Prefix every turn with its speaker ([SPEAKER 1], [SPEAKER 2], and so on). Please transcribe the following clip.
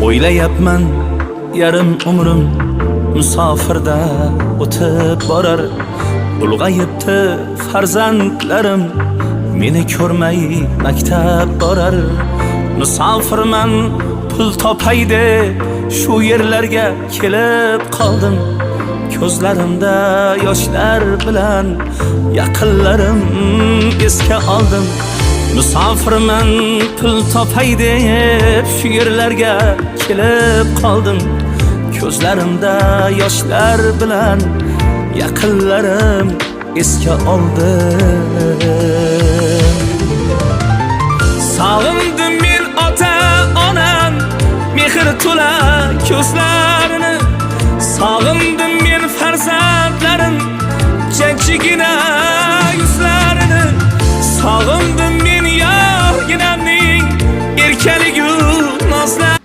[SPEAKER 1] O'ylayapman yarim umrim musofirda o'tib borar. Ulg'ayibdi farzandlarim, meni ko'rmay maktab borar. Musofirman pul topay deb shu yerlarga kelib qoldim. Ko'zlarimda yoshlar bilan yaqinlarim esga oldim. Musofirman pul topay deb shu yerlarga kelib qoldim. Ko'zlarimda yoshlar bilan yaqinlarim esga oldim. Sog'indim men ota-onam mehr to'la ko'zlarini. Sog'indim men farzandlarim jajjigina yuzlarini. Sog'indim men yorginamning erkaligu nozlarini.